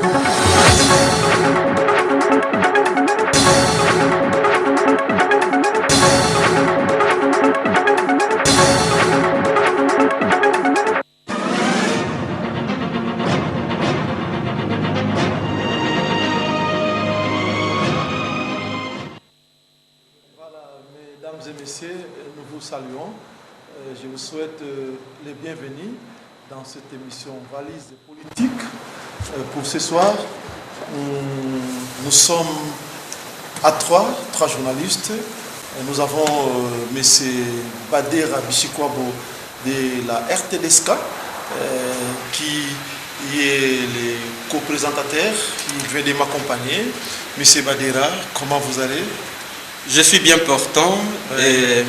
Mesdames et messieurs, nous vous saluons. Je vous souhaite les bienvenus dans cette émission Valise politique. Pour ce soir, nous sommes à trois journalistes. Nous avons M. Badera Bishikwabo de la RTDSK qui est le co-présentateur, qui vient de m'accompagner. M. Badera, comment vous allez? Je suis bien portant et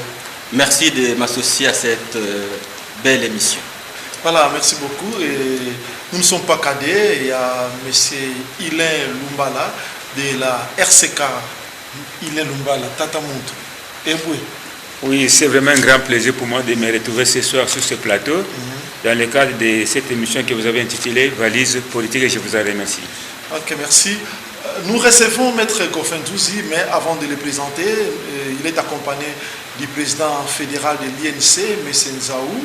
merci de m'associer à cette belle émission. Voilà, merci beaucoup. Et nous ne sommes pas cadets, il y a M. Ilain Lumbala de la RCK. Ilain Lumbala, Tatamout. Et oui. Oui, c'est vraiment un grand plaisir pour moi de me retrouver ce soir sur ce plateau dans le cadre de cette émission que vous avez intitulée Valise politique et je vous en remercie. Ok, merci. Nous recevons Maître Goffin Douzi, mais avant de le présenter, il est accompagné du président fédéral de l'INC, M. Nzaou,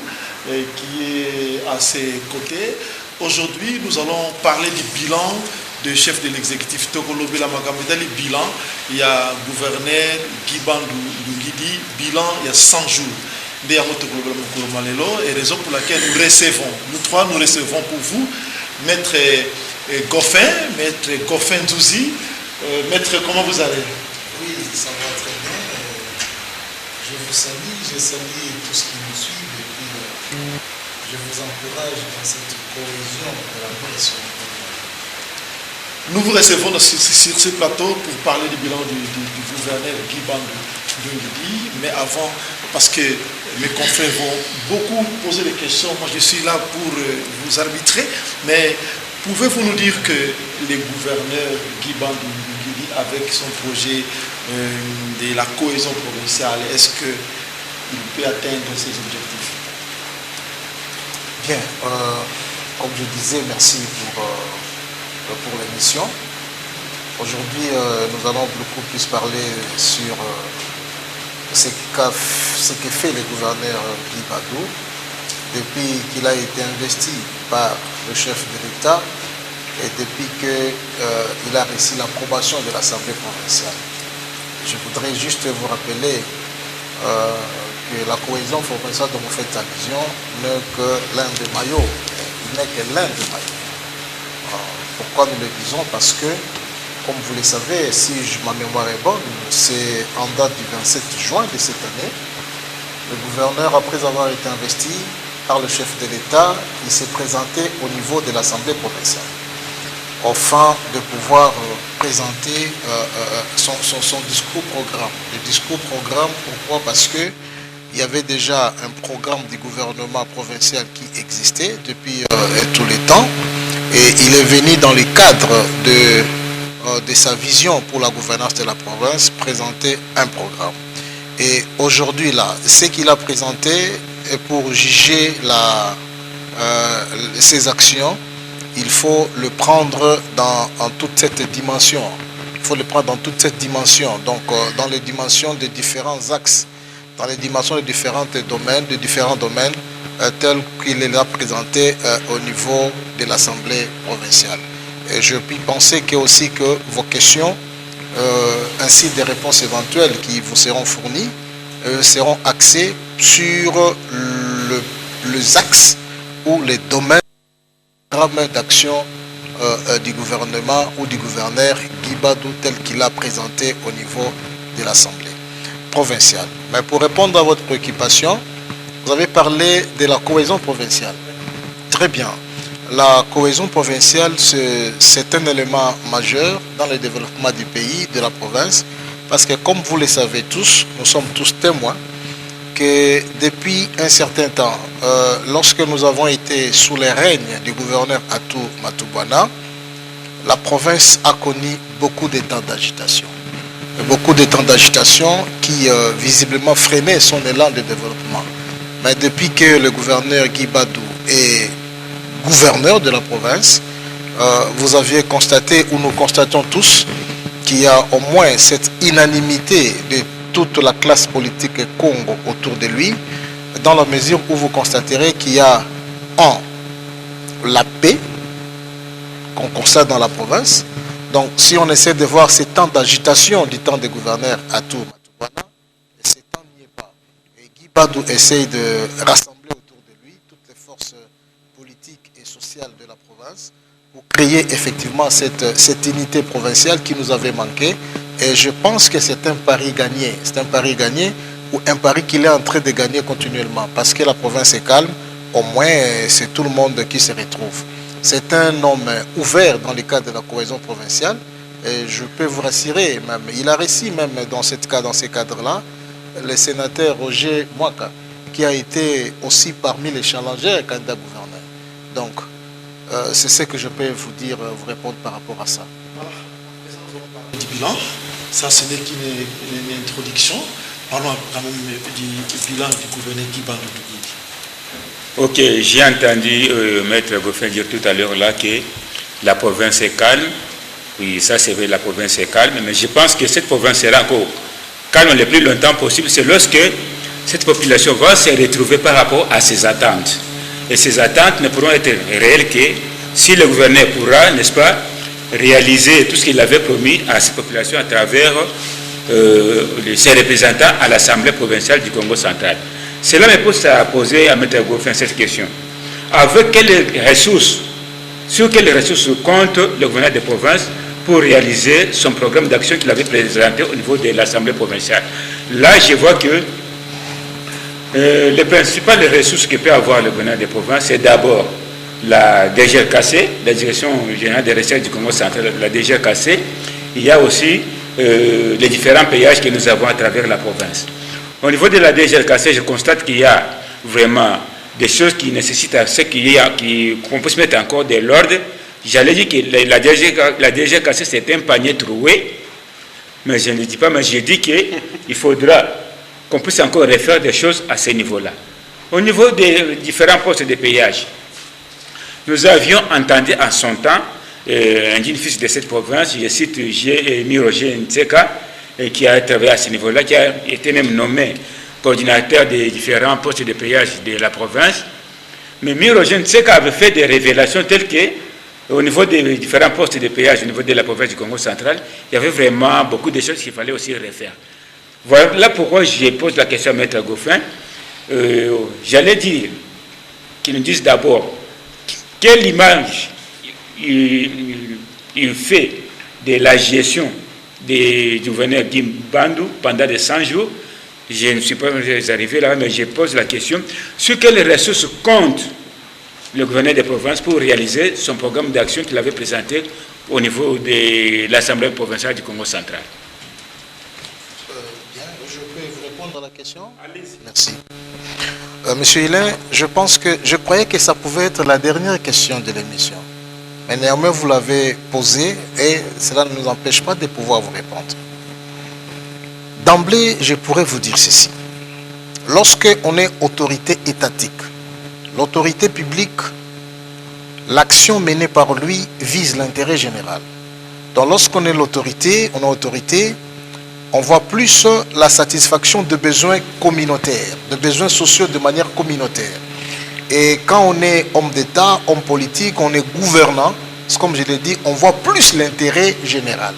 qui est à ses côtés. Aujourd'hui, nous allons parler du bilan du chef de l'exécutif Tokolo Bela Magameda. Le bilan, il y a le gouverneur Guiban Lungidi, bilan, il y a 100 jours. Et raison pour laquelle nous recevons, nous trois, nous recevons pour vous, Maître Goffin, Maître Goffin Douzi. Maître, comment vous allez? Oui, ça va très bien. Je vous salue, je salue tous qui nous suivent et puis je vous encourage dans cette cohésion de la nation. Nous vous recevons sur ce plateau pour parler du bilan du gouverneur Guy Bandou, mais avant, parce que mes confrères vont beaucoup poser des questions, moi je suis là pour vous arbitrer, mais pouvez-vous nous dire que le gouverneur Guy Bandou, avec son projet de la cohésion provinciale, est-ce qu'il peut atteindre ses objectifs? Bien, comme je disais, merci pour l'émission. Aujourd'hui, nous allons beaucoup plus parler sur ce que fait le gouverneur Guy Bandou depuis qu'il a été investi par le chef de l'État et depuis qu'il a reçu l'approbation de l'Assemblée provinciale. Je voudrais juste vous rappeler que la cohésion provinciale dont vous faites allusion n'est que l'un des maillots. Il n'est que l'un des maillots. Pourquoi nous le disons? Parce que, comme vous le savez, si ma mémoire est bonne, c'est en date du 27 juin de cette année, le gouverneur, après avoir été investi par le chef de l'État, il s'est présenté au niveau de l'Assemblée provinciale, afin de pouvoir présenter son discours-programme. Le discours-programme, pourquoi? Parce que il y avait déjà un programme du gouvernement provincial qui existait depuis tout le temps, et il est venu dans le cadre de sa vision pour la gouvernance de la province présenter un programme. Et aujourd'hui, là, ce qu'il a présenté, et pour juger ses actions, il faut le prendre dans toute cette dimension. Il faut le prendre dans toute cette dimension, donc dans les dimensions de différents axes, dans les dimensions de différents domaines, tels qu'il les a présentés au niveau de l'Assemblée provinciale. Et je puis penser que aussi que vos questions, ainsi des réponses éventuelles qui vous seront fournies, seront axées sur les axes ou les domaines d'action du gouvernement ou du gouverneur Guy Bandou tel qu'il a présenté au niveau de l'Assemblée provinciale. Mais pour répondre à votre préoccupation, vous avez parlé de la cohésion provinciale. Très bien. La cohésion provinciale, c'est un élément majeur dans le développement du pays, de la province, parce que comme vous le savez tous, nous sommes tous témoins que depuis un certain temps, lorsque nous avons été sous les règnes du gouverneur Atou Matoubana, la province a connu beaucoup de temps d'agitation. Beaucoup de temps d'agitation qui visiblement freinaient son élan de développement. Mais depuis que le gouverneur Guy Bandou est gouverneur de la province, vous aviez constaté, ou nous constatons tous, qu'il y a au moins cette unanimité de toute la classe politique Congo autour de lui, dans la mesure où vous constaterez qu'il y a la paix qu'on constate dans la province. Donc si on essaie de voir ces temps d'agitation du temps des gouverneurs à Matouana, ces temps n'y est pas. Et Guy Badou essaye de rassembler autour de lui toutes les forces politiques et sociales de la province pour créer effectivement cette unité provinciale qui nous avait manqué. Et je pense que c'est un pari gagné. C'est un pari gagné ou un pari qu'il est en train de gagner continuellement. Parce que la province est calme, au moins c'est tout le monde qui se retrouve. C'est un homme ouvert dans le cadre de la cohésion provinciale. Et je peux vous rassurer, même, il a réussi même dans ces cadres-là, le sénateur Roger Mwaka, qui a été aussi parmi les challengers candidats gouverneurs. Donc, c'est ce que je peux vous dire, vous répondre par rapport à ça. Voilà. Du bilan, ça ce n'est qu'une introduction. Parlons quand même du bilan du gouverneur Guy Bandou. Ok, j'ai entendu Maître Goffin dire tout à l'heure là que la province est calme. Oui, ça c'est vrai, la province est calme, mais je pense que cette province sera encore calme le plus longtemps possible. C'est lorsque cette population va se retrouver par rapport à ses attentes. Et ces attentes ne pourront être réelles que si le gouverneur pourra, n'est-ce pas, réaliser tout ce qu'il avait promis à cette population à travers ses représentants à l'Assemblée provinciale du Congo central. Cela me pousse à poser à M. Goffin cette question. Avec quelles ressources, sur quelles ressources compte le gouverneur de province pour réaliser son programme d'action qu'il avait présenté au niveau de l'Assemblée provinciale? Là, je vois que les principales ressources que peut avoir le gouverneur de province, c'est d'abord la DGRKC, la Direction générale des recherches du Congo central, la DGRKC. Il y a aussi les différents péages que nous avons à travers la province. Au niveau de la DGRKC, je constate qu'il y a vraiment des choses qui nécessitent à ce qu'on puisse mettre encore de l'ordre. J'allais dire que la DGRKC, c'est un panier troué, mais je ne dis pas, mais je dis qu'il faudra qu'on puisse encore refaire des choses à ce niveau-là. Au niveau des différents postes de péage, nous avions entendu en son temps un digne fils de cette province, je cite Miroje Ntseka, qui a travaillé à ce niveau-là, qui a été même nommé coordinateur des différents postes de péage de la province. Mais Miroje Ntseka avait fait des révélations telles que, au niveau des différents postes de péage, au niveau de la province du Congo central, il y avait vraiment beaucoup de choses qu'il fallait aussi refaire. Voilà pourquoi je pose la question à M. Goffin. J'allais dire qu'il nous dise d'abord quelle image il fait de la gestion du gouverneur Guy Bandou pendant des 100 jours. Je ne suis pas arrivé là, mais je pose la question sur quelles ressources compte le gouverneur des provinces pour réaliser son programme d'action qu'il avait présenté au niveau de l'Assemblée provinciale du Congo central. Bien, je peux vous répondre à la question? Allez-y. Merci. Monsieur Hélin, je croyais que ça pouvait être la dernière question de l'émission. Mais néanmoins, vous l'avez posée et cela ne nous empêche pas de pouvoir vous répondre. D'emblée, je pourrais vous dire ceci. Lorsque on est autorité étatique, l'autorité publique, l'action menée par lui vise l'intérêt général. Donc lorsqu'on est l'autorité, on voit plus la satisfaction de besoins communautaires, de besoins sociaux de manière communautaire. Et quand on est homme d'État, homme politique, on est gouvernant, comme je l'ai dit, on voit plus l'intérêt général.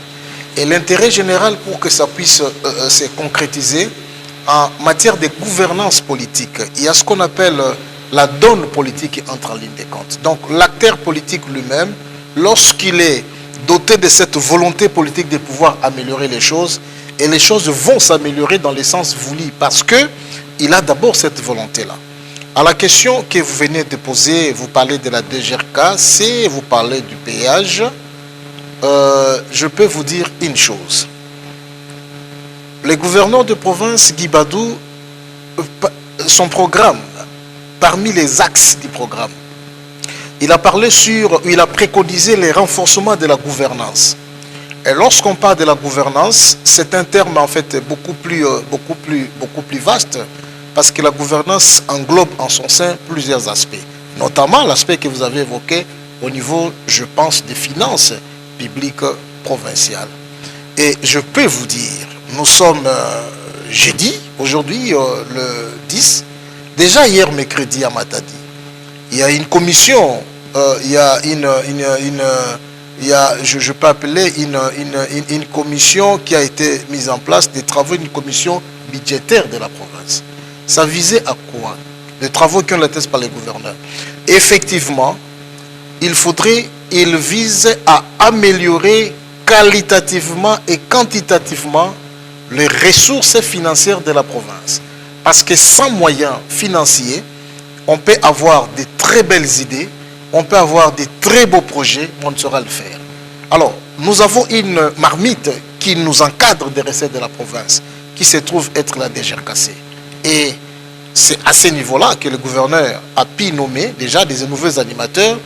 Et l'intérêt général, pour que ça puisse se concrétiser, en matière de gouvernance politique, il y a ce qu'on appelle la donne politique qui entre en ligne de compte. Donc l'acteur politique lui-même, lorsqu'il est doté de cette volonté politique de pouvoir améliorer les choses, et les choses vont s'améliorer dans le sens voulu, parce qu'il a d'abord cette volonté-là. À la question que vous venez de poser, vous parlez de la DGRKC, vous parlez du péage, je peux vous dire une chose. Le gouverneur de province, Guy Badou, son programme, parmi les axes du programme, il a préconisé les renforcements de la gouvernance. Et lorsqu'on parle de la gouvernance, c'est un terme en fait beaucoup plus vaste, parce que la gouvernance englobe en son sein plusieurs aspects, notamment l'aspect que vous avez évoqué, au niveau, je pense, des finances publiques provinciales. Et je peux vous dire, nous sommes jeudi, aujourd'hui le 10, déjà hier mercredi à Matadi, il y a une commission, je peux appeler une commission qui a été mise en place, des travaux, une commission budgétaire de la province. Ça visait à quoi? Les travaux qui ont été faits par les gouverneurs. Effectivement, il vise à améliorer qualitativement et quantitativement les ressources financières de la province. Parce que sans moyens financiers, on peut avoir de très belles idées, on peut avoir de très beaux projets, mais on ne saura le faire. Alors, nous avons une marmite qui nous encadre des recettes de la province, qui se trouve être la DGRKC. Et c'est à ce niveau-là que le gouverneur a pu nommer déjà des nouveaux animateurs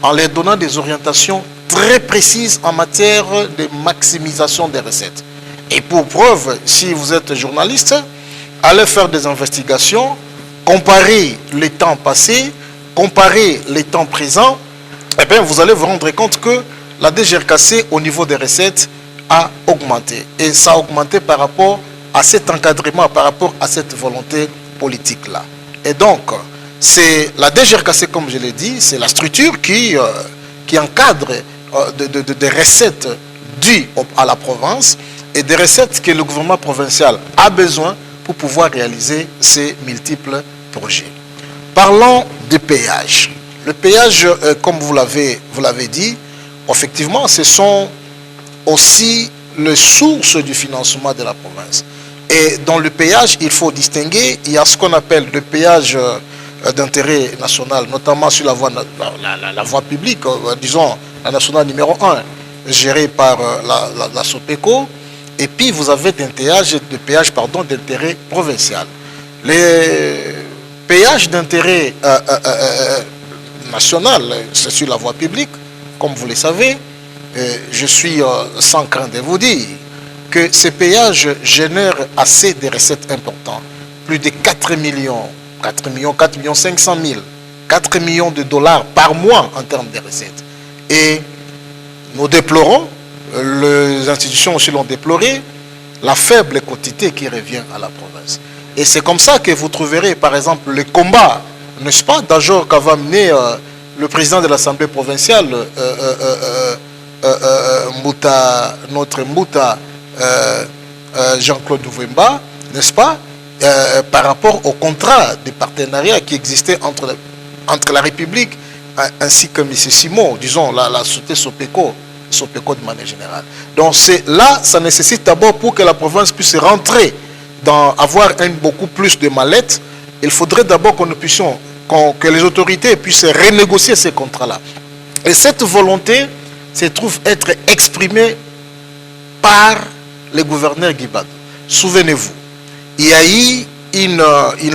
en leur donnant des orientations très précises en matière de maximisation des recettes. Et pour preuve, si vous êtes journaliste, allez faire des investigations, comparer les temps passés, comparer les temps présents, et bien vous allez vous rendre compte que la DGRKC au niveau des recettes a augmenté. Et ça a augmenté par rapport à cet encadrement, par rapport à cette volonté politique-là. Et donc, c'est la DGRKC, comme je l'ai dit, c'est la structure qui encadre des recettes dues à la province et des recettes que le gouvernement provincial a besoin pour pouvoir réaliser ces multiples projets. Parlons du péage. Le péage, comme vous l'avez dit, effectivement, ce sont aussi les sources du financement de la province. Et dans le péage, il faut distinguer, il y a ce qu'on appelle le péage d'intérêt national, notamment sur la voie publique, disons la nationale numéro 1, gérée par la SOPECO, et puis vous avez des péages d'intérêt provincial. Les péages d'intérêt national, c'est sur la voie publique, comme vous le savez, je suis sans crainte de vous dire que ces péages génèrent assez de recettes importantes, plus de 4 millions 500 000, 4 millions de dollars par mois en termes de recettes. Et nous déplorons, les institutions aussi l'ont déploré, la faible quantité qui revient à la province. Et c'est comme ça que vous trouverez, par exemple, le combat, n'est-ce pas, d'Ajor qu'avait mené le président de l'Assemblée provinciale, notre Mbouta, Jean-Claude Douvemba, n'est-ce pas, par rapport au contrat de partenariat qui existait entre la République ainsi que M. Simon, disons, la société SOPECO de manière générale. Donc là, ça nécessite d'abord pour que la province puisse rentrer avoir beaucoup plus de mallettes, il faudrait d'abord que les autorités puissent renégocier ces contrats-là. Et cette volonté se trouve être exprimée par le gouverneur Guibad. Souvenez-vous, il y a eu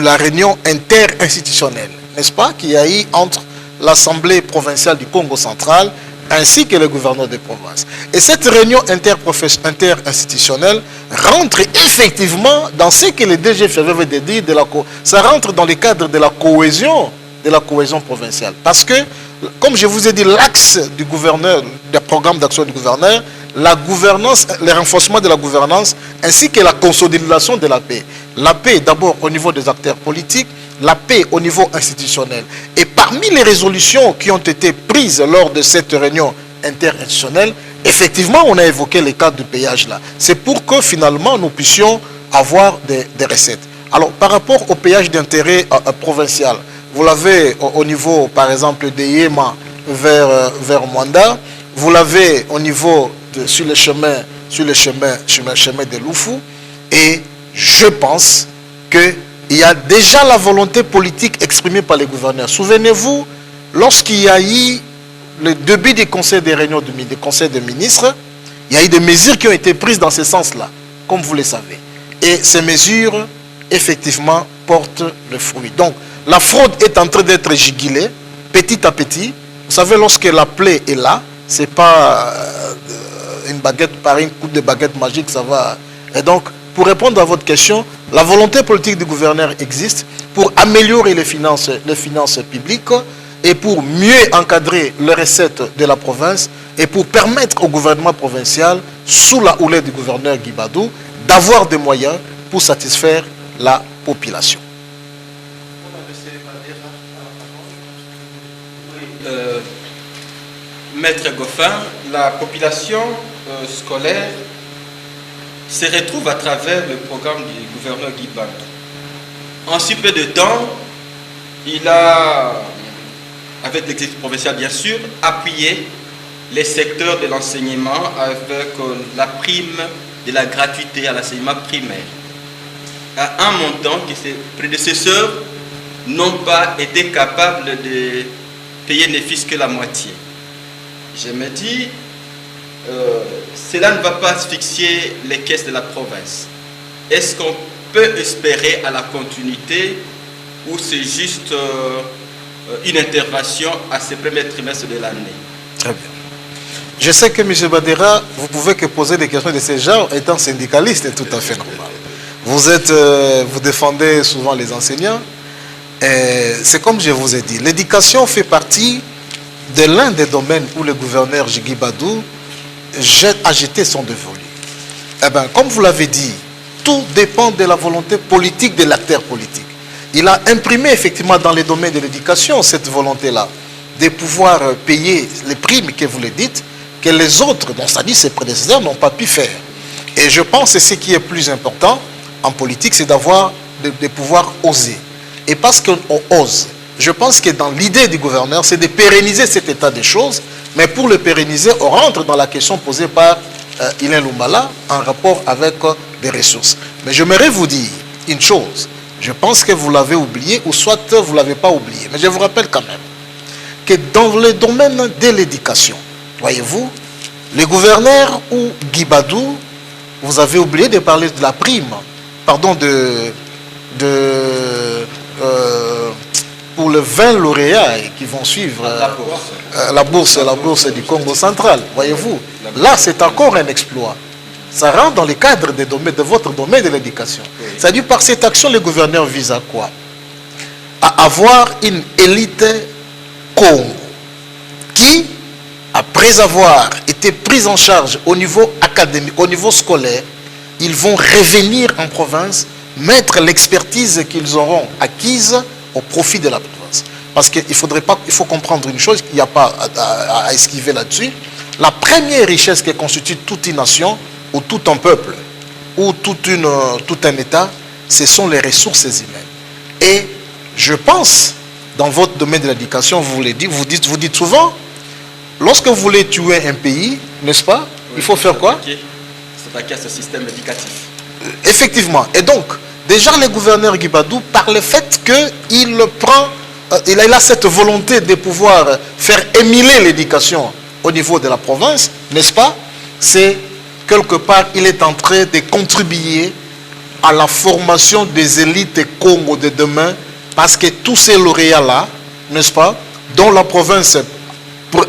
la réunion interinstitutionnelle, n'est-ce pas, qu'il y a eu entre l'Assemblée provinciale du Congo central ainsi que le gouverneur des provinces. Et cette réunion interinstitutionnelle rentre effectivement dans ce que le DGF avait dit, ça rentre dans le cadre de la cohésion provinciale. Parce que, comme je vous ai dit, l'axe du gouverneur, des programmes d'action du gouverneur, la gouvernance, le renforcement de la gouvernance, ainsi que la consolidation de la paix. La paix d'abord au niveau des acteurs politiques, la paix au niveau institutionnel. Et parmi les résolutions qui ont été prises lors de cette réunion interinstitutionnelle, effectivement, on a évoqué les cas du péage là. C'est pour que finalement nous puissions avoir des recettes. Alors, par rapport au péage d'intérêt provincial, vous l'avez au niveau, par exemple, de Yéma vers Mwanda, vous l'avez au niveau sur le chemin de Loufou, et je pense qu'il y a déjà la volonté politique exprimée par les gouverneurs. Souvenez-vous, lorsqu'il y a eu le début des conseils des réunions des conseils des ministres, il y a eu des mesures qui ont été prises dans ce sens-là, comme vous le savez. Et ces mesures, effectivement, portent le fruit. Donc, la fraude est en train d'être jugulée, petit à petit. Vous savez, lorsque la plaie est là, ce n'est pas une baguette, par un coup de baguette magique, ça va. Et donc, pour répondre à votre question, la volonté politique du gouverneur existe pour améliorer les finances publiques et pour mieux encadrer les recettes de la province et pour permettre au gouvernement provincial, sous la houlette du gouverneur Guibadou, d'avoir des moyens pour satisfaire la population. Maître Goffin, la population scolaire se retrouve à travers le programme du gouverneur Guibadou. En si peu de temps, il a, avec l'exécutif provincial bien sûr, appuyé les secteurs de l'enseignement avec la prime de la gratuité à l'enseignement primaire, à un montant que ses prédécesseurs n'ont pas été capables de payer ne fût-ce que la moitié. Je me dis, cela ne va pas asphyxier les caisses de la province. Est-ce qu'on peut espérer à la continuité ou c'est juste une intervention à ce premier trimestre de l'année? Très bien. Je sais que M. Badera, vous pouvez que poser des questions de ce genre, étant syndicaliste, c'est tout à fait normal. Vous défendez souvent les enseignants. C'est comme je vous ai dit, l'éducation fait partie de l'un des domaines où le gouverneur Guibadou a jeté son dévolu. Eh bien, comme vous l'avez dit, tout dépend de la volonté politique de l'acteur politique. Il a imprimé effectivement dans les domaines de l'éducation cette volonté-là, de pouvoir payer les primes que vous le dites, que les autres, dont ça dit ses prédécesseurs, n'ont pas pu faire. Et je pense que ce qui est plus important en politique, c'est d'avoir, de pouvoir oser. Et parce qu'on ose, je pense que dans l'idée du gouverneur, c'est de pérenniser cet état des choses, mais pour le pérenniser, on rentre dans la question posée par Ilain Lumbala en rapport avec des ressources. Mais j'aimerais vous dire une chose, je pense que vous l'avez oublié, ou soit vous ne l'avez pas oublié, mais je vous rappelle quand même, que dans le domaine de l'éducation, voyez-vous, le gouverneur ou Guibadou, vous avez oublié de parler de la prime, pardon, pour les 20 lauréats qui vont suivre la bourse du Congo central, voyez-vous. Là, c'est encore un exploit. Ça rentre dans le cadre de votre domaine de l'éducation. C'est-à-dire, par cette action, le gouverneur vise à quoi? À avoir une élite Congo qui, après avoir été prise en charge au niveau académique, au niveau scolaire, ils vont revenir en province, mettre l'expertise qu'ils auront acquise au profit de la province. Parce qu'il faut comprendre une chose, il n'y a pas à esquiver là-dessus. La première richesse qui constitue toute une nation, ou tout un peuple, ou tout un État, ce sont les ressources humaines. Et je pense, dans votre domaine de l'éducation, vous dites souvent, lorsque vous voulez tuer un pays, n'est-ce pas, oui, il faut faire quoi? S'attaquer à ce système éducatif. Effectivement. Et donc, déjà le gouverneur Guibadou, par le fait qu'il a cette volonté de pouvoir faire émuler l'éducation au niveau de la province, n'est-ce pas? C'est quelque part, il est en train de contribuer à la formation des élites Congo de demain, parce que tous ces lauréats-là, n'est-ce pas, dont la province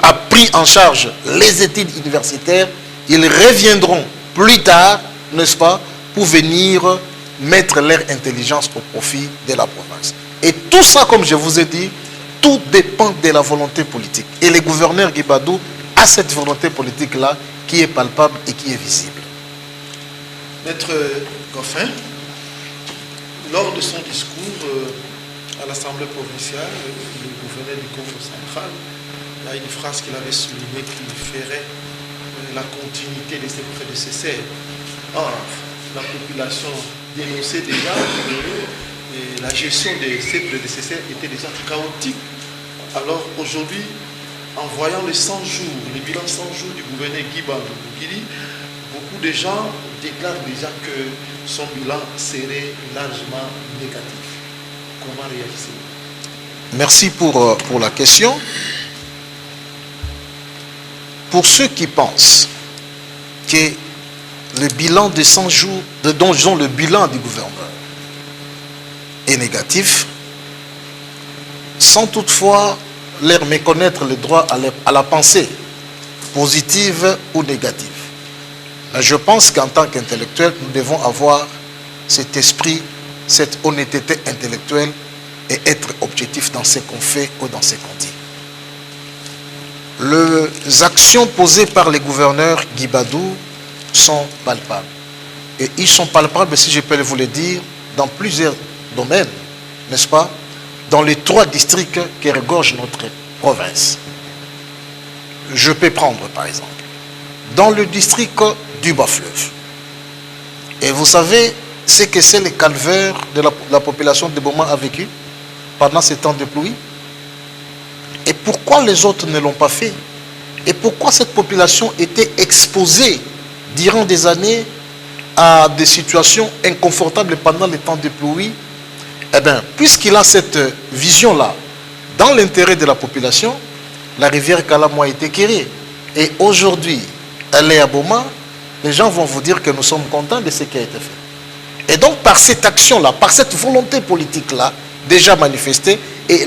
a pris en charge les études universitaires, ils reviendront plus tard, n'est-ce pas, pour venir mettre leur intelligence au profit de la province. Et tout ça, comme je vous ai dit, tout dépend de la volonté politique. Et le gouverneur Guibadou a cette volonté politique-là qui est palpable et qui est visible. Maître Goffin, lors de son discours à l'Assemblée provinciale, le gouverneur du Congo central, il y a une phrase qu'il avait soulignée qui ferait la continuité de ses prédécesseurs. Or, la population dénonçait déjà que la gestion de ses prédécesseurs était déjà chaotique. Alors aujourd'hui, en voyant les 100 jours, le bilan 100 jours du gouverneur Guibadou, beaucoup de gens déclarent déjà que son bilan serait largement négatif. Comment réagissez-vous? Merci pour la question. Pour ceux qui pensent que le bilan de 100 jours, dont le bilan du gouverneur est négatif, sans toutefois leur méconnaître le droit à la pensée, positive ou négative. Je pense qu'en tant qu'intellectuel, nous devons avoir cet esprit, cette honnêteté intellectuelle et être objectif dans ce qu'on fait ou dans ce qu'on dit. les actions posées par les gouverneurs Guibadou sont palpables. Et ils sont palpables, si je peux vous le dire, dans plusieurs domaines, n'est-ce pas? Dans les 3 districts qui regorgent notre province. Je peux prendre par exemple, dans le district du Bas-Fleuve. Et vous savez ce que c'est le calvaire de la population de Boma a vécu pendant ces temps de pluie? Et pourquoi les autres ne l'ont pas fait? Et pourquoi cette population était exposée durant des années à des situations inconfortables pendant les temps de pluie? Eh bien, puisqu'il a cette vision-là, dans l'intérêt de la population, la rivière Kalamo a été créée. Et aujourd'hui, elle est à Boma, les gens vont vous dire que nous sommes contents de ce qui a été fait. Et donc, par cette action-là, par cette volonté politique-là, déjà manifestée et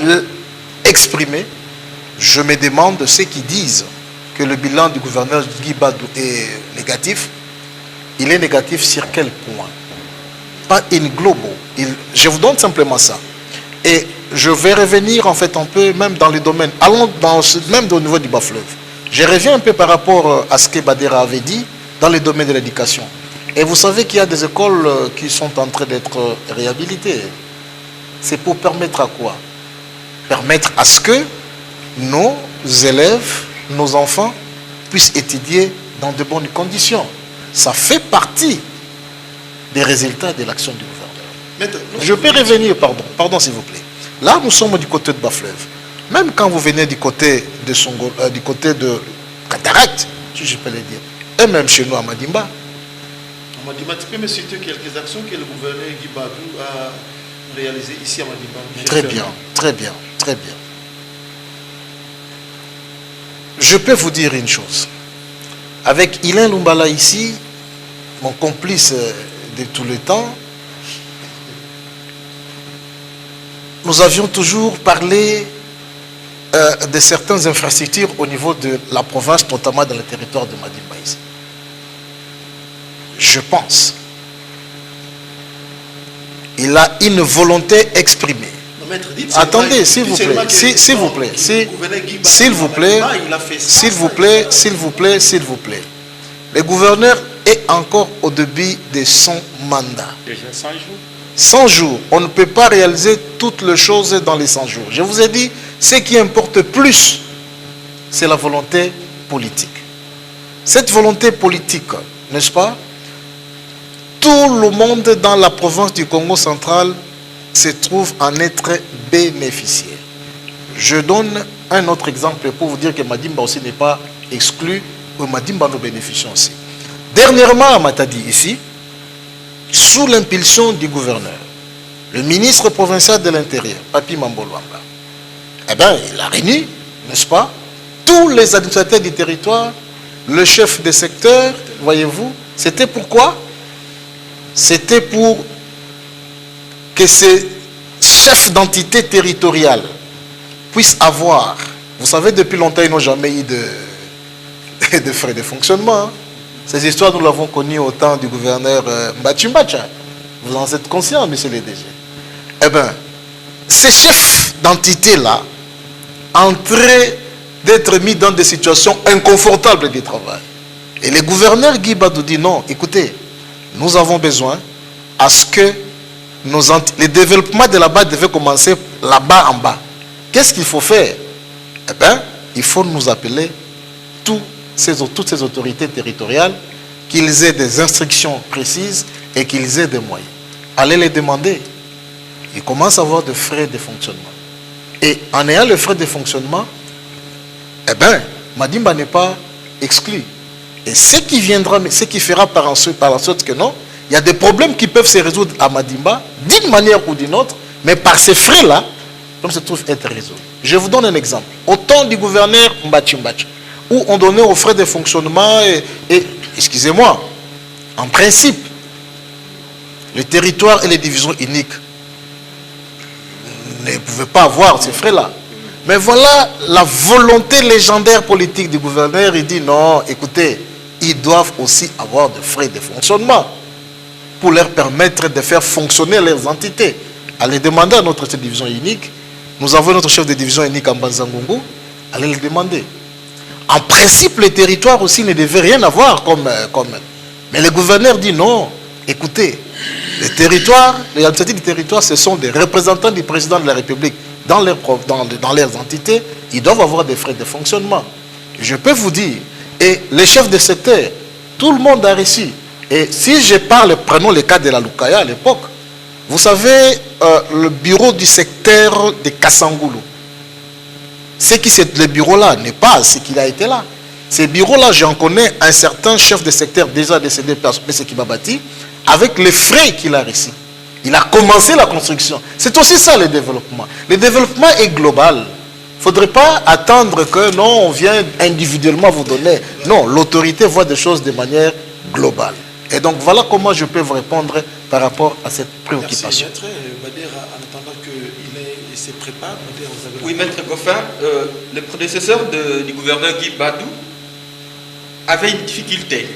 exprimée, je me demande ceux qui disent que le bilan du gouverneur Guibadou est négatif. Il est négatif sur quel point? Pas in globo. Je vous donne simplement ça. Et je vais revenir en fait un peu même dans les domaines, allons même au niveau du Bas-Fleuve. Je reviens un peu par rapport à ce que Badera avait dit dans les domaines de l'éducation. Et vous savez qu'il y a des écoles qui sont en train d'être réhabilitées. C'est pour permettre à quoi? Permettre à ce que nos élèves, nos enfants puissent étudier dans de bonnes conditions. Ça fait partie des résultats de l'action du gouvernement. Je peux revenir, pardon s'il vous plaît. Là, nous sommes du côté de Bas-Fleuve. Même quand vous venez du côté de Songo, du côté de Cataracte, si je peux le dire, et même chez nous à Madimba. Madimba, tu peux me citer quelques actions que le gouverneur Guibadou a réalisées ici à Madimba? Très bien, très bien, très bien. Je peux vous dire une chose. Avec Ilain Lumbala ici, mon complice de tout le temps, nous avions toujours parlé de certaines infrastructures au niveau de la province, notamment dans le territoire de Madimba ici. Je pense il a une volonté exprimée. Attendez, s'il vous plaît, s'il vous plaît, s'il vous plaît, s'il vous plaît, s'il vous plaît, s'il vous plaît. Le gouverneur est encore au début de son mandat. Déjà 100 jours. 100 jours. On ne peut pas réaliser toutes les choses dans les 100 jours. Je vous ai dit, ce qui importe plus, c'est la volonté politique. Cette volonté politique, n'est-ce pas? Tout le monde dans la province du Congo central se trouve en être bénéficiaire. Je donne un autre exemple pour vous dire que Madimba aussi n'est pas exclu. Madimba nous bénéficions aussi. Dernièrement à Matadi ici, sous l'impulsion du gouverneur, le ministre provincial de l'Intérieur, Papi Mambolwamba, eh bien, il a réuni, n'est-ce pas, tous les administrateurs du territoire, le chef de secteur, voyez-vous, c'était pourquoi? C'était pour que ces chefs d'entité territoriale puissent avoir, vous savez, depuis longtemps, ils n'ont jamais eu de frais de fonctionnement. Hein. Ces histoires, nous l'avons connues au temps du gouverneur Mbachimbacha. Vous en êtes conscient, monsieur le DG. Eh bien, ces chefs d'entité-là, en train d'être mis dans des situations inconfortables de travail. Et le gouverneur Guy Badou dit non, écoutez, nous avons besoin à ce que le développement de là-bas devait commencer là-bas en bas. Qu'est-ce qu'il faut faire? Eh bien, il faut nous appeler toutes ces autorités territoriales, qu'ils aient des instructions précises et qu'ils aient des moyens. Allez les demander. Ils commencent à avoir des frais de fonctionnement. Et en ayant les frais de fonctionnement, eh bien, Madimba n'est pas exclu. Et ce qui viendra, ce qui fera par la sorte que non, il y a des problèmes qui peuvent se résoudre à Madimba d'une manière ou d'une autre, mais par ces frais-là, comme se trouve être résolus. Je vous donne un exemple. Au temps du gouverneur Mbachimbacha, où on donnait aux frais de fonctionnement et excusez-moi, en principe, le territoire et les divisions uniques ne pouvaient pas avoir ces frais-là. Mais voilà la volonté légendaire politique du gouverneur. Il dit non, écoutez, ils doivent aussi avoir des frais de fonctionnement pour leur permettre de faire fonctionner leurs entités. Allez demander à notre division unique. Nous avons notre chef de division unique en Banzangungu. Allez le demander. En principe, les territoires aussi ne devaient rien avoir comme... Mais le gouverneur dit non, écoutez, les territoires, les administratifs du territoire, ce sont des représentants du président de la République dans leurs entités, ils doivent avoir des frais de fonctionnement. Je peux vous dire, et les chefs de secteur, tout le monde a réussi. Et si je parle, prenons le cas de la Lukaya à l'époque, vous savez, le bureau du secteur de Kassangoulou, le bureau-là n'est pas ce qu'il a été là. Ces bureaux-là, j'en connais un certain chef de secteur déjà décédé, M. Kibabati, avec les frais qu'il a réussi. Il a commencé la construction. C'est aussi ça le développement. Le développement est global. Il ne faudrait pas attendre que non, on vient individuellement vous donner. Non, l'autorité voit des choses de manière globale. Et donc voilà comment je peux vous répondre par rapport à cette préoccupation. Merci, Maître. En attendant qu'il se prépare, vous avez... Oui, Maître Goffin, le prédécesseur du gouverneur Guy Badou avait une difficulté,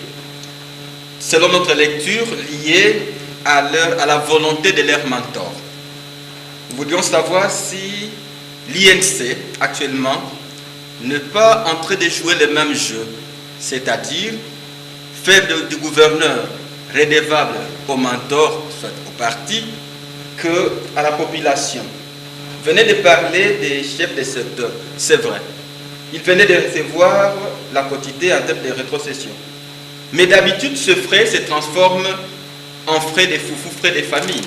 selon notre lecture, liée à la volonté de leur mentor. Nous voulions savoir si l'INC, actuellement, n'est pas en train de jouer le même jeu, c'est-à-dire faire du gouverneur redevable au mentor, soit au parti, qu'à la population. Vous venez de parler des chefs de secteur, c'est vrai. Ils venaient de recevoir la quotité en termes de rétrocession. Mais d'habitude, ce frais se transforme en frais de foufou, frais de famille.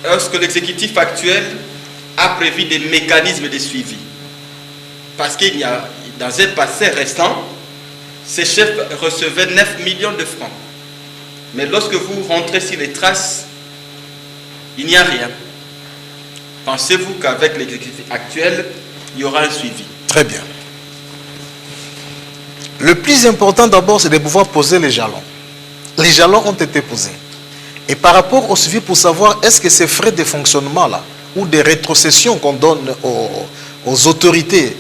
Est-ce que l'exécutif actuel a prévu des mécanismes de suivi? Parce qu'il y a, dans un passé récent, ces chefs recevaient 9 millions de francs. Mais lorsque vous rentrez sur les traces, il n'y a rien. Pensez-vous qu'avec l'exécutif actuel, il y aura un suivi? Très bien. Le plus important d'abord, c'est de pouvoir poser les jalons. Les jalons ont été posés. Et par rapport au suivi, pour savoir est-ce que ces frais de fonctionnement-là, ou des rétrocessions qu'on donne aux autorités,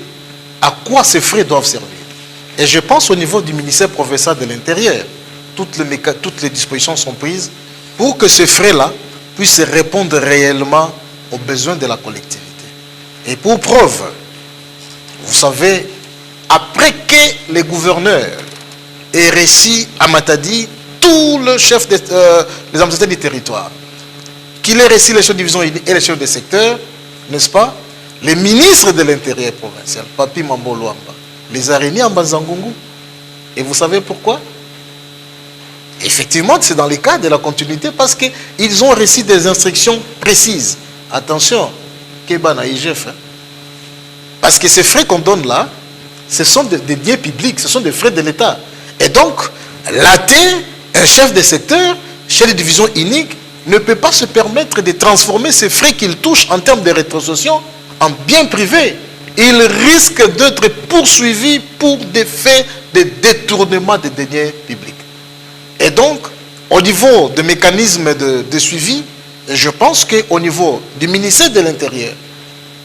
à quoi ces frais doivent servir? Et je pense au niveau du ministère provincial de l'Intérieur, toutes les dispositions sont prises pour que ces frais-là puissent répondre réellement aux besoins de la collectivité. Et pour preuve, vous savez, après que les gouverneurs aient réussi à Matadi, tout le chef des administrateurs du territoire, qu'il ait réussi les chefs de division et les chefs de secteur, n'est-ce pas? Les ministres de l'Intérieur provincial, Papi Mambo Luamba, les a réunis en Banzangungu. Et vous savez pourquoi? Effectivement, c'est dans le cadre de la continuité parce qu'ils ont reçu des instructions précises. Attention, Kebana IGF. Parce que ces frais qu'on donne là, ce sont des biens publics, ce sont des frais de l'État. Et donc, l'AT, un chef de secteur, chef de division unique, ne peut pas se permettre de transformer ces frais qu'il touche en termes de rétrocession en biens privés. Il risque d'être poursuivi pour des faits de détournement des deniers publics. Et donc, au niveau des mécanismes de suivi, je pense qu'au niveau du ministère de l'Intérieur,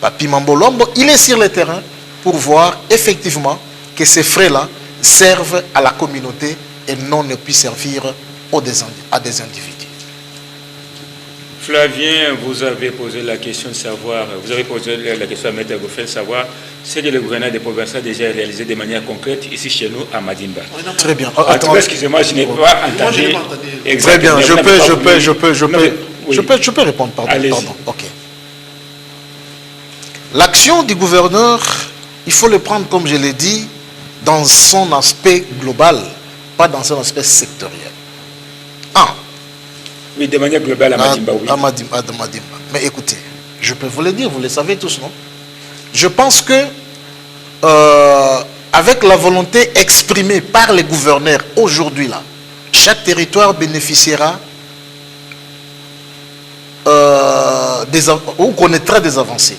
Papi Mambo Luamba, il est sur le terrain pour voir effectivement que ces frais-là servent à la communauté et non ne puissent servir à des individus. Flavien, vous avez posé la question de savoir, vous avez posé la question à Maître Goffin de savoir ce que le gouverneur de province a déjà réalisé de manière concrète ici chez nous à Madimba. Très bien. Excusez-moi, je n'ai pas entendu. Très bien, je peux répondre, pardon. Ok. L'action du gouverneur, il faut le prendre, comme je l'ai dit, dans son aspect global, pas dans son aspect sectoriel. Oui, de manière globale à Madimba, oui. À Madimba. Mais écoutez, je peux vous le dire, vous le savez tous, non? Je pense que, avec la volonté exprimée par les gouverneurs aujourd'hui, là, chaque territoire bénéficiera ou connaîtra des avancées.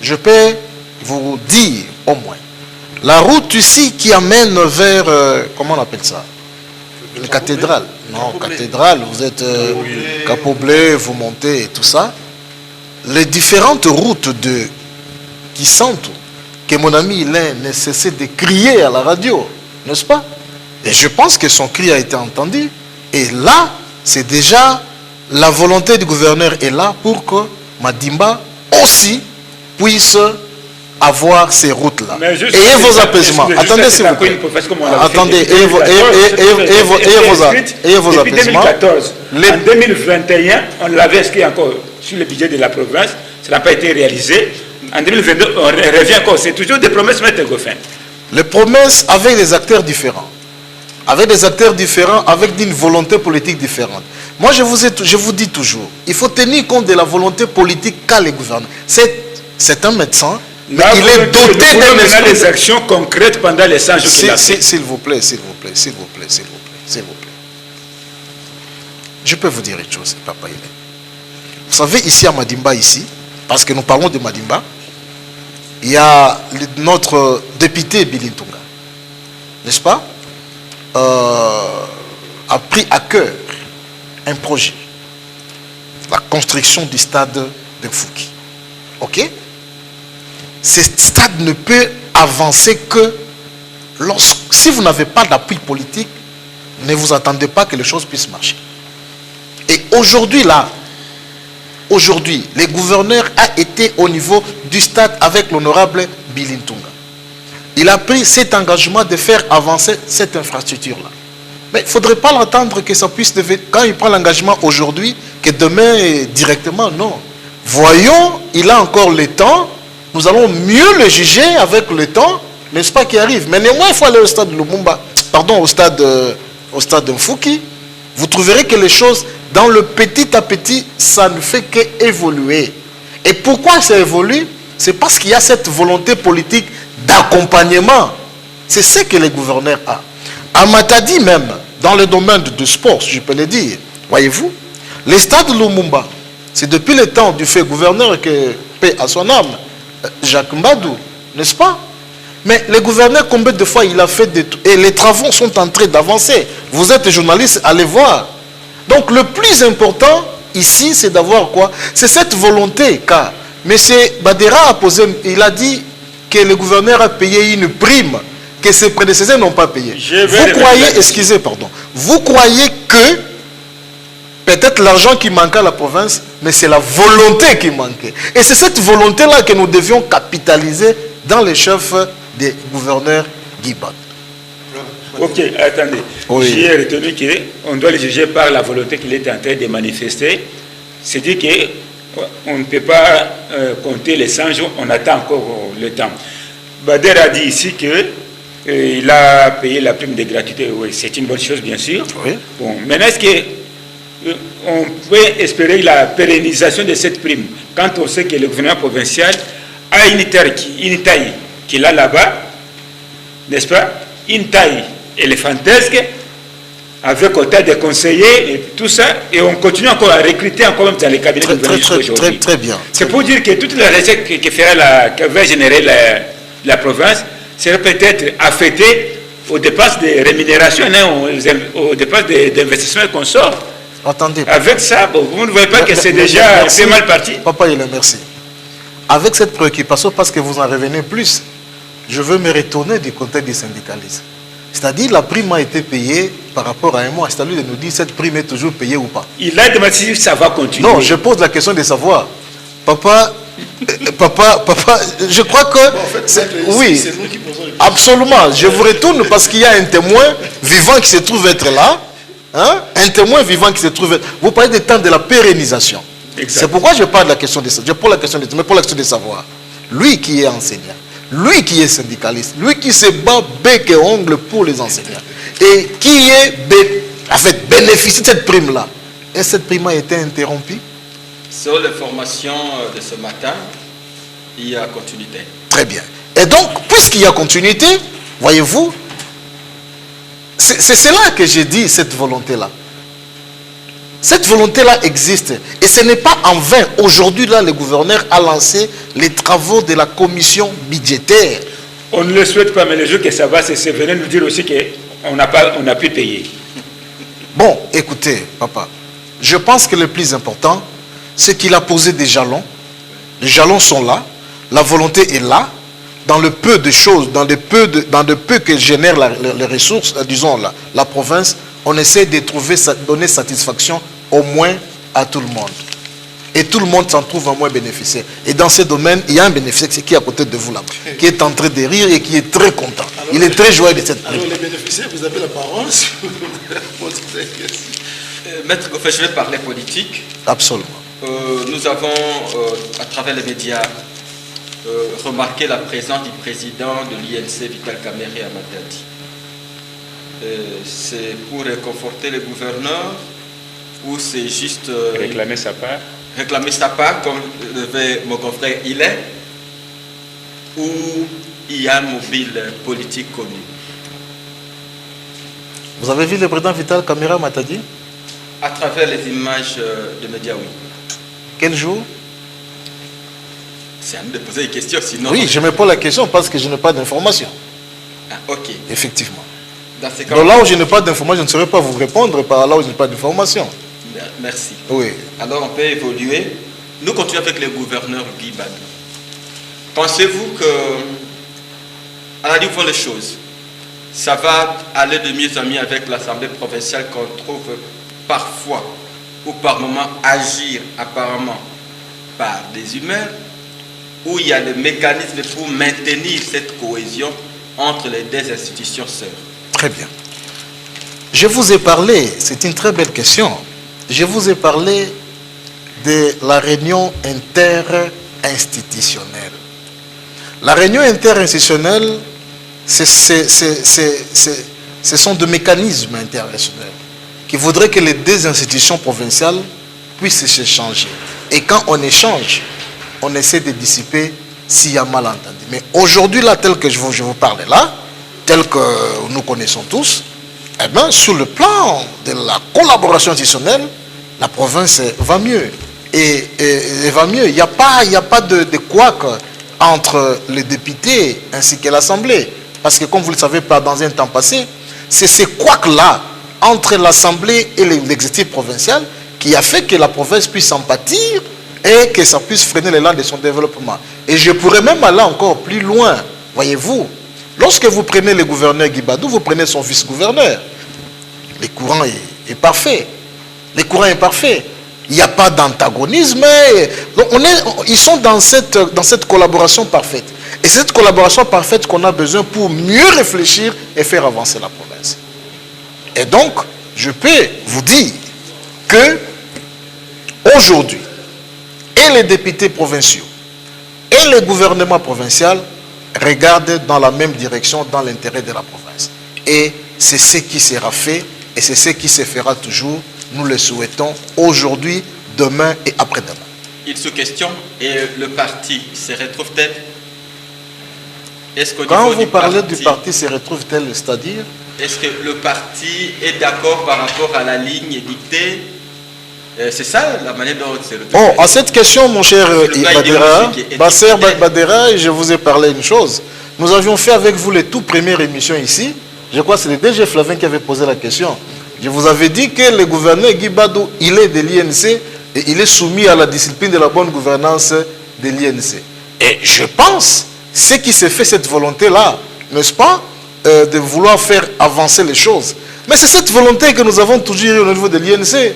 Je peux vous dire, au moins, la route ici qui amène vers, comment on appelle ça? Une cathédrale. Non, cathédrale, vous êtes Capoblé, vous montez et tout ça. Les différentes routes qui sentent que mon ami Alain ne cessait de crier à la radio, n'est-ce pas? Et je pense que son cri a été entendu. Et là, c'est déjà la volonté du gouverneur est là pour que Madimba aussi puisse avoir ces routes-là. Ayez vos apaisements. Attendez, s'il vous plaît. Attendez, ayez vos apaisements. En 2021, on l'avait inscrit encore sur le budget de la province. Ça n'a pas été réalisé. En 2022, on revient encore. C'est toujours des promesses, M. Goffin. Les promesses avec des acteurs différents. Avec des acteurs différents, avec une volonté politique différente. Moi, je vous dis toujours, il faut tenir compte de la volonté politique qu'a le gouvernement. C'est un médecin, mais il est doté d'un esprit. Des actions concrètes pendant les 100 jours. S'il vous plaît. Je peux vous dire une chose, Papa Hélène. Vous savez, ici à Madimba, parce que nous parlons de Madimba, il y a notre député Billy Ntunga, n'est-ce pas, a pris à cœur un projet, la construction du stade de Fouki. Ok? Ce stade ne peut avancer que si vous n'avez pas d'appui politique, ne vous attendez pas que les choses puissent marcher. Et aujourd'hui, le gouverneur a été au niveau du stade avec l'honorable Billy Ntunga. Il a pris cet engagement de faire avancer cette infrastructure-là. Mais il ne faudrait pas l'attendre que ça puisse devenir, quand il prend l'engagement aujourd'hui, que demain directement, non. Voyons, il a encore le temps, nous allons mieux le juger avec le temps, n'est-ce pas, qui arrive. Mais néanmoins, il faut aller au stade de Lumumba, pardon, au stade de Mfouki. Vous trouverez que les choses, dans le petit à petit, ça ne fait qu'évoluer. Et pourquoi ça évolue? C'est parce qu'il y a cette volonté politique d'accompagnement. C'est ce que le gouverneur a. À Matadi même, dans le domaine de sport, je peux le dire, voyez-vous, le stade de Lumumba, c'est depuis le temps du fait gouverneur que paix à son âme, Jacques Mbadou, n'est-ce pas? Mais le gouverneur, combien de fois il a fait et les travaux sont en train d'avancer. Vous êtes journaliste, allez voir. Donc le plus important ici, c'est d'avoir quoi? C'est cette volonté, car M. Badera a posé, il a dit que le gouverneur a payé une prime que ses prédécesseurs n'ont pas payé. Vous croyez que peut-être l'argent qui manquait à la province, mais c'est la volonté qui manquait. Et c'est cette volonté-là que nous devions capitaliser dans les chefs des gouverneurs Guiban. Ok, attendez. Oui. J'ai retenu qu'on doit le juger par la volonté qu'il est en train de manifester. C'est-à-dire qu'on ne peut pas compter les 100 jours, on attend encore le temps. Bader a dit ici qu'il a payé la prime de gratuité. Oui, c'est une bonne chose, bien sûr. Oui. Bon, maintenant, est-ce qu'on peut espérer la pérennisation de cette prime quand on sait que le gouvernement provincial a une taille qu'il a là-bas, n'est-ce pas? Une taille éléphantesque, avec autant de conseillers et tout ça, et on continue encore à recruter encore même dans les cabinets de gouvernement aujourd'hui. Très bien. C'est pour dire que toute la recette que va générer la province serait peut-être affectée aux dépenses de rémunération, aux dépenses d'investissement qu'on sort. Attendez. Avec ça, bon, vous ne voyez pas que c'est déjà fait mal parti? Papa, il est merci. Avec cette préoccupation, parce que vous en revenez plus, je veux me retourner du côté des syndicalistes. C'est-à-dire la prime a été payée par rapport à un mois. C'est à lui de nous dire cette prime est toujours payée ou pas. Il a demandé si ça va continuer. Non, je pose la question de savoir. Papa, je crois que... Bon, en fait, oui, c'est nous qui posons les questions. Absolument. Je vous retourne parce qu'il y a un témoin vivant qui se trouve être là. Hein? Un témoin vivant qui se trouve être... Vous parlez des temps de la pérennisation. C'est pourquoi je parle de la question de savoir. Je pose la question de savoir. Lui qui est enseignant, lui qui est syndicaliste, lui qui se bat bec et ongle pour les enseignants, et qui bénéficie de cette prime-là. Et cette prime a été interrompue? Sur les formations de ce matin, il y a continuité. Très bien. Et donc, puisqu'il y a continuité, voyez-vous, c'est là que j'ai dit cette volonté-là. Cette volonté-là existe. Et ce n'est pas en vain. Aujourd'hui, là, le gouverneur a lancé les travaux de la commission budgétaire. On ne le souhaite pas, mais le jour que ça va, c'est venir nous dire aussi qu'on n'a pu payer. Bon, écoutez, papa, je pense que le plus important, c'est qu'il a posé des jalons. Les jalons sont là. La volonté est là. Dans le peu de choses, dans le peu que génère les ressources, disons la province, on essaie de donner satisfaction au moins à tout le monde. Et tout le monde s'en trouve un moins bénéficiaire. Et dans ce domaine, il y a un bénéficiaire qui est à côté de vous là, qui est en train de rire et qui est très content. Alors, il est très joyeux de cette prime. Alors les bénéficiaires, vous avez la parole sur Maître Goffet, je vais parler politique. Absolument. Nous avons, à travers les médias, remarqué la présence du président de l'INC, Vital Kamerhe, à Matadi. C'est pour réconforter le gouverneur ou c'est juste... réclamer sa part? Réclamer sa part, comme le mon confrère il est, ou il y a un mobile politique connu? Vous avez vu le président Vital Kamerhe à Matadi? À travers les images de médias, oui. Quel jour? C'est à nous de poser des questions, sinon... Oui, je me pose la question parce que je n'ai pas d'informations. Ah, ok. Effectivement. Dans ces cas, donc là où je n'ai pas d'informations, je ne saurais pas vous répondre par là où je n'ai pas d'informations. Merci. Oui. Alors on peut évoluer. Nous continuons avec le gouverneur Guy Bandou. Pensez-vous que, à la niveau des choses, ça va aller de mieux en mieux avec l'Assemblée provinciale qu'on trouve parfois ou par moment agir apparemment par des humains, où il y a le mécanisme pour maintenir cette cohésion entre les deux institutions sœurs? Très bien. Je vous ai parlé, c'est une très belle question, je vous ai parlé de la réunion interinstitutionnelle. La réunion interinstitutionnelle, ce sont des mécanismes internationaux qui voudraient que les deux institutions provinciales puissent s'échanger. Et quand on échange, on essaie de dissiper s'il y a malentendu. Mais aujourd'hui, là, tel que je vous parle là, tel que nous connaissons tous, eh bien, sur le plan de la collaboration institutionnelle, la province va mieux. Et va mieux. Il n'y a pas de couac entre les députés ainsi que l'Assemblée. Parce que, comme vous le savez, dans un temps passé, c'est ces couacs-là entre l'Assemblée et l'exécutif provincial qui a fait que la province puisse s'en pâtir et que ça puisse freiner l'élan de son développement. Et je pourrais même aller encore plus loin. Voyez-vous, lorsque vous prenez le gouverneur Guy Bandou, vous prenez son vice-gouverneur. Le courant est parfait. Le courant est parfait. Il n'y a pas d'antagonisme. Ils sont dans cette collaboration parfaite. Et c'est cette collaboration parfaite qu'on a besoin pour mieux réfléchir et faire avancer la province. Et donc, je peux vous dire que aujourd'hui, et les députés provinciaux et le gouvernement provincial regardent dans la même direction, dans l'intérêt de la province. Et c'est ce qui sera fait et c'est ce qui se fera toujours. Nous le souhaitons aujourd'hui, demain et après-demain. Il se questionne et le parti se retrouve-t-il? Quand vous parlez du parti se retrouve-t-il, c'est-à-dire? Est-ce que le parti est d'accord par rapport à la ligne dictée? C'est ça la manière dont c'est le... Bon, à cette question, mon cher Badera, je vous ai parlé une chose. Nous avions fait avec vous les toutes premières émissions ici. Je crois que c'est le DG Flavin qui avait posé la question. Je vous avais dit que le gouverneur Guy Bandou, il est de l'INC et il est soumis à la discipline de la bonne gouvernance de l'INC. Et je pense, ce qui s'est fait, cette volonté-là, n'est-ce pas, de vouloir faire avancer les choses. Mais c'est cette volonté que nous avons toujours eu au niveau de l'INC,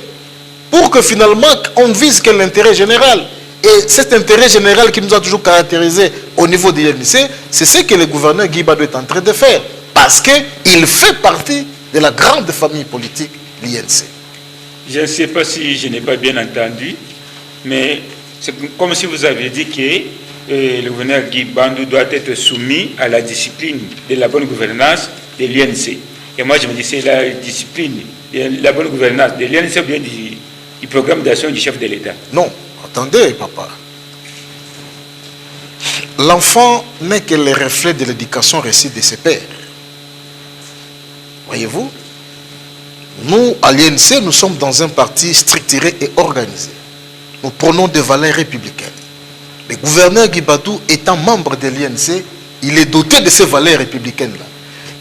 pour que finalement, on vise que l'intérêt général. Et cet intérêt général qui nous a toujours caractérisé au niveau de l'INC, c'est ce que le gouverneur Guy Bandou est en train de faire. Parce qu'il fait partie de la grande famille politique, l'INC. Je ne sais pas si je n'ai pas bien entendu, mais c'est comme si vous aviez dit que le gouverneur Guy Bandou doit être soumis à la discipline de la bonne gouvernance de l'INC. Et moi, je me dis, c'est la discipline de la bonne gouvernance de l'INC ou bien du programme d'action du chef de l'État? Non, attendez, papa. L'enfant n'est que le reflet de l'éducation reçue de ses pères. Voyez-vous, nous, à l'INC, nous sommes dans un parti structuré et organisé. Nous prenons des valeurs républicaines. Le gouverneur Guy Bandou, étant membre de l'INC, il est doté de ces valeurs républicaines-là.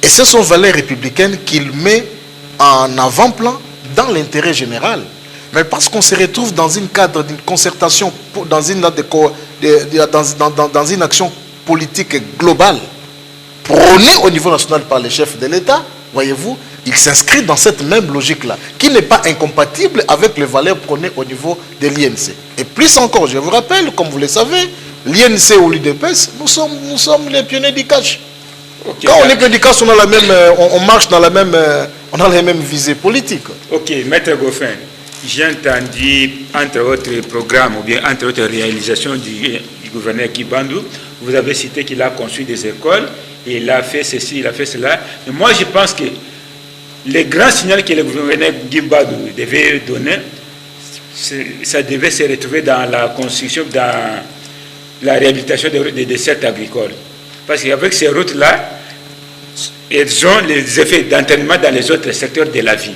Et ce sont valeurs républicaines qu'il met en avant-plan dans l'intérêt général. Mais parce qu'on se retrouve dans un cadre d'une concertation, dans une action politique globale, prônée au niveau national par les chefs de l'État, voyez-vous, il s'inscrit dans cette même logique-là, qui n'est pas incompatible avec les valeurs prônées au niveau de l'INC. Et plus encore, je vous rappelle, comme vous le savez, l'INC ou l'UDPS, nous sommes les pionniers du cash. Okay, quand on est pionniers du cash, on a la même, on marche dans la même, on a les mêmes visées politiques. Ok, Maître Goffin, j'ai entendu, entre autres programmes ou bien entre autres réalisations du gouverneur Guy Bandou, vous avez cité qu'il a construit des écoles, et il a fait ceci, il a fait cela. Mais moi, je pense que les grands signaux que le gouverneur Guy Bandou devait donner, ça devait se retrouver dans la construction, dans la réhabilitation des dessertes agricoles. Parce qu'avec ces routes-là, elles ont les effets d'entraînement dans les autres secteurs de la vie.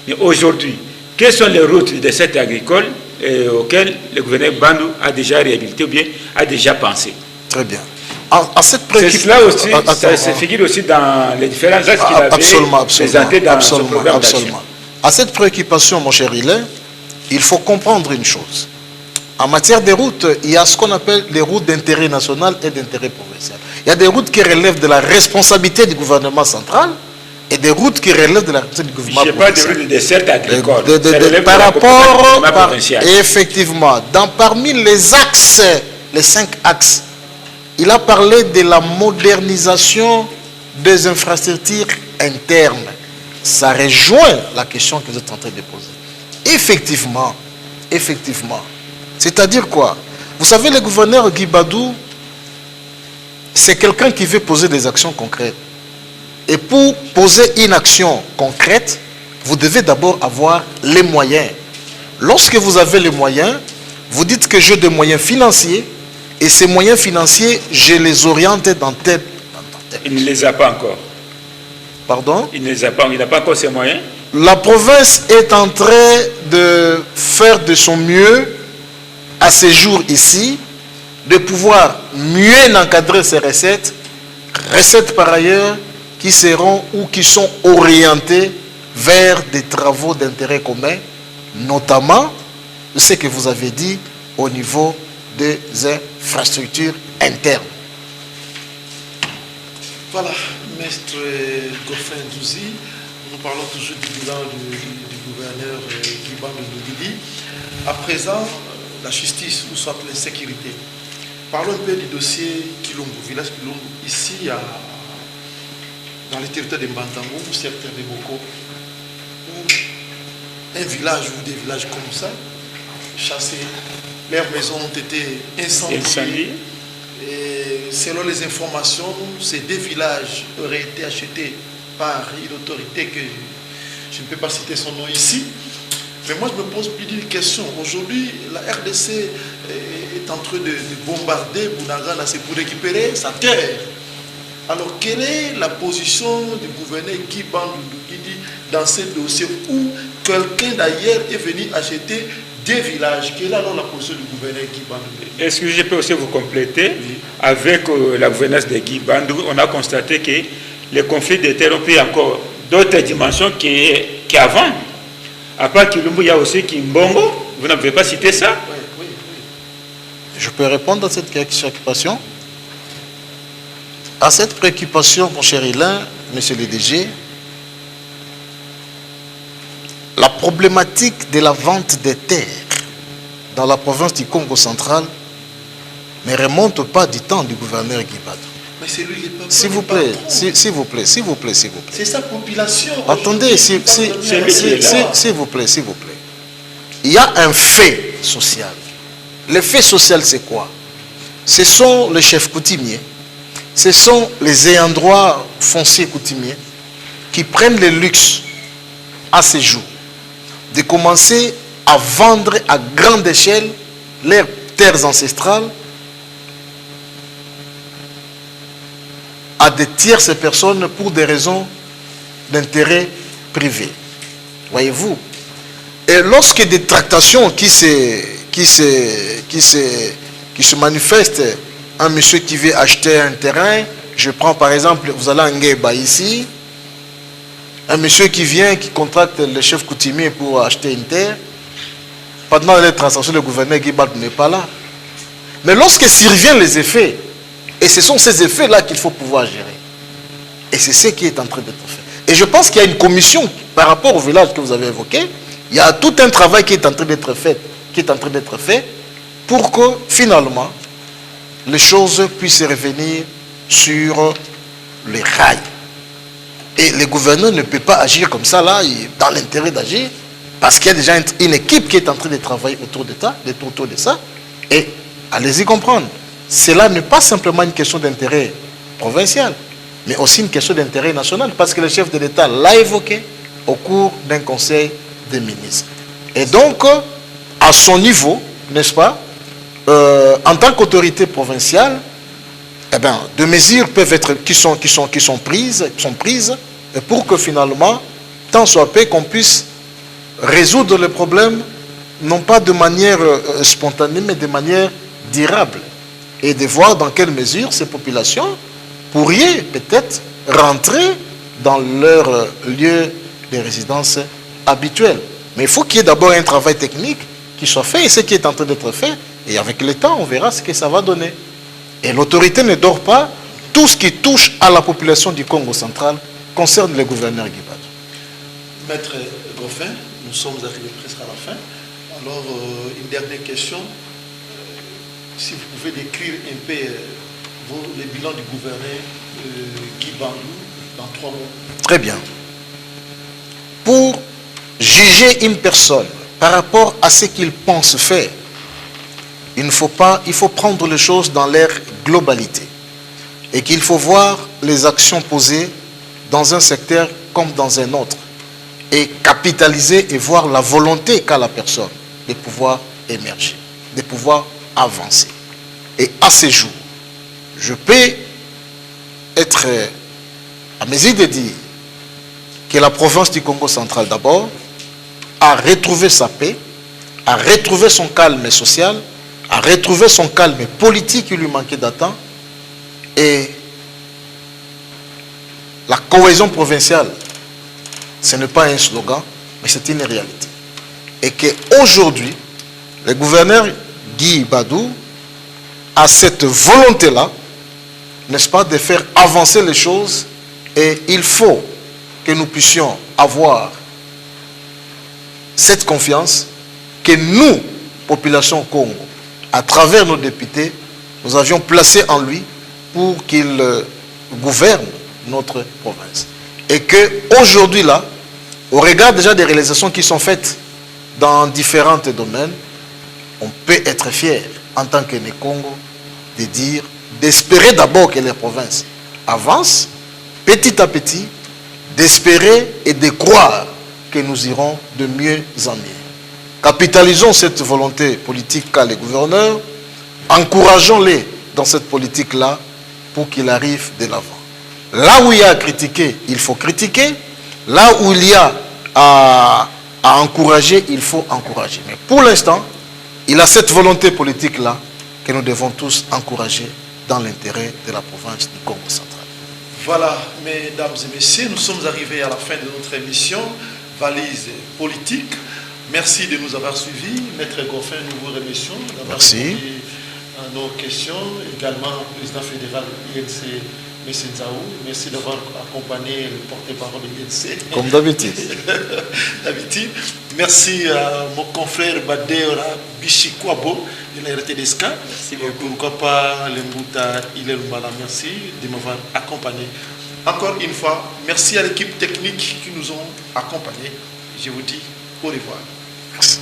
Mais aujourd'hui, quelles sont les routes des dessertes agricoles auxquelles le gouverneur Bandou a déjà réhabilité ou bien a déjà pensé? Très bien. À cette préoccupation, cela aussi, ça se figure aussi dans les différents axes qu'il avait présentés dans ce programme d'action. À cette préoccupation, mon cher Hilaire, il faut comprendre une chose. En matière de routes, il y a ce qu'on appelle les routes d'intérêt national et d'intérêt provincial. Il y a des routes qui relèvent de la responsabilité du gouvernement central et des routes qui relèvent de la responsabilité du gouvernement provincial. Je ne parle pas de routes de dessert agricole. Par rapport, effectivement, parmi les axes, les 5 axes, il a parlé de la modernisation des infrastructures internes. Ça rejoint la question que vous êtes en train de poser. Effectivement. C'est-à-dire quoi? Vous savez, le gouverneur Guy Bandou, c'est quelqu'un qui veut poser des actions concrètes. Et pour poser une action concrète, vous devez d'abord avoir les moyens. Lorsque vous avez les moyens, vous dites que j'ai des moyens financiers, et ces moyens financiers, je les oriente dans tel. Il ne les a pas encore. Pardon? Il ne les a pas, il n'a pas encore ces moyens. La province est en train de faire de son mieux à ces jours ici, de pouvoir mieux encadrer ses recettes par ailleurs qui seront ou qui sont orientées vers des travaux d'intérêt commun, notamment ce que vous avez dit au niveau des infrastructures internes. Voilà, Maître Goffin Douzi, nous parlons toujours du bilan du gouverneur Guy Bandou Ndoumbili. À présent, la justice ou soit la sécurité. Parlons un peu du dossier Kilombo, village Kilombo, ici dans les territoires de Mbantango ou certains de Boko, où un village ou des villages comme ça, chassés, leurs maisons ont été incendiées. Et selon les informations, ces 2 villages auraient été achetés par une autorité que je ne peux pas citer son nom ici. Mais moi, je me pose plus d'une question. Aujourd'hui, la RDC est en train de bombarder Bunagana, c'est pour récupérer sa terre. Alors, quelle est la position du gouverneur Guy Bandou Ndoumbili dans ce dossier où quelqu'un d'ailleurs est venu acheter 2 villages? Quelle est alors la position du gouverneur Guy Bandou? Est-ce que je peux aussi vous compléter? Oui. Avec la gouvernance de Guy Bandou, on a constaté que les conflits de terre ont pris encore d'autres dimensions qu'avant. À part Kilombo, il y a aussi Kimbongo. Vous n'avez pas cité ça? Oui. Je peux répondre à cette préoccupation? À cette préoccupation, mon cher Hilain, monsieur le DG, la problématique de la vente des terres dans la province du Congo central ne remonte pas du temps du gouverneur Guy Bandou. Mais c'est lui le peuple. S'il vous plaît. C'est sa population. Attendez, s'il vous plaît. Il y a un fait social. Le fait social, c'est quoi? Ce sont les chefs coutumiers, ce sont les ayants droit fonciers coutumiers qui prennent le luxe à ces jours de commencer à vendre à grande échelle leurs terres ancestrales à des tierces personnes pour des raisons d'intérêt privé. Voyez-vous? Et lorsque des tractations qui se manifestent, un monsieur qui veut acheter un terrain, je prends par exemple, vous allez à Ngueba ici, un monsieur qui vient, qui contracte le chef coutumier pour acheter une terre, pendant les transactions, le gouverneur Guy Bandou n'est pas là. Mais lorsque surviennent les effets, et ce sont ces effets-là qu'il faut pouvoir gérer. Et c'est ce qui est en train d'être fait. Et je pense qu'il y a une commission par rapport au village que vous avez évoqué. Il y a tout un travail qui est en train d'être fait, pour que finalement les choses puissent revenir sur les rails. Et le gouverneur ne peut pas agir comme ça, là, dans l'intérêt d'agir, parce qu'il y a déjà une équipe qui est en train de travailler autour de ça. Et allez-y comprendre, cela n'est pas simplement une question d'intérêt provincial, mais aussi une question d'intérêt national, parce que le chef de l'État l'a évoqué au cours d'un conseil des ministres. Et donc, à son niveau, n'est-ce pas, en tant qu'autorité provinciale, eh bien, des mesures peuvent être qui sont prises pour que finalement, tant soit peu qu'on puisse résoudre le problème, non pas de manière spontanée, mais de manière durable, et de voir dans quelle mesure ces populations pourraient peut-être rentrer dans leur lieu de résidence habituel. Mais il faut qu'il y ait d'abord un travail technique qui soit fait, et ce qui est en train d'être fait, et avec le temps, on verra ce que ça va donner. Et l'autorité ne dort pas. Tout ce qui touche à la population du Congo central concerne le gouverneur Guibadou. Maître Goffin, nous sommes arrivés presque à la fin. Alors, une dernière question. Si vous pouvez décrire un peu le bilan du gouverneur Guibadou dans 3 mots. Très bien. Pour juger une personne par rapport à ce qu'il pense faire, il faut prendre les choses dans leur globalité. Et qu'il faut voir les actions posées dans un secteur comme dans un autre. Et capitaliser et voir la volonté qu'a la personne de pouvoir émerger, de pouvoir avancer. Et à ce jour, je peux être à mesure de dire que la province du Congo central d'abord a retrouvé sa paix, a retrouvé son calme social, a retrouvé son calme politique qui lui manquait d'attendre, et la cohésion provinciale, ce n'est pas un slogan, mais c'est une réalité. Et qu'aujourd'hui, le gouverneur Guibadou a cette volonté-là, n'est-ce pas, de faire avancer les choses, et il faut que nous puissions avoir cette confiance que nous, population Congo, à travers nos députés, nous avions placé en lui pour qu'il gouverne notre province. Et qu'aujourd'hui, là, au regard déjà des réalisations qui sont faites dans différents domaines, on peut être fier en tant que les Congo de dire, d'espérer d'abord que les provinces avancent petit à petit, d'espérer et de croire que nous irons de mieux en mieux. Capitalisons cette volonté politique qu'a les gouverneurs, encourageons-les dans cette politique-là pour qu'il arrive de l'avant. Là où il y a à critiquer, il faut critiquer. Là où il y a à encourager, il faut encourager. Mais pour l'instant, il a cette volonté politique-là que nous devons tous encourager dans l'intérêt de la province du Congo central. Voilà, mesdames et messieurs, nous sommes arrivés à la fin de notre émission Valise politique. Merci de nous avoir suivis. Maître Goffin, nous vous remercions d'avoir répondu à nos questions. Également, le président fédéral de l'INC, M. Nzaou. Merci d'avoir accompagné le porte-parole de l'INC. Comme d'habitude. Merci à mon confrère Badéora Bichikwabo de la RTDSK. Merci beaucoup. Pourquoi pas le Mbouta Ilel Mbala. Merci de m'avoir accompagné. Encore une fois, merci à l'équipe technique qui nous ont accompagnés. Je vous dis au revoir. Merci.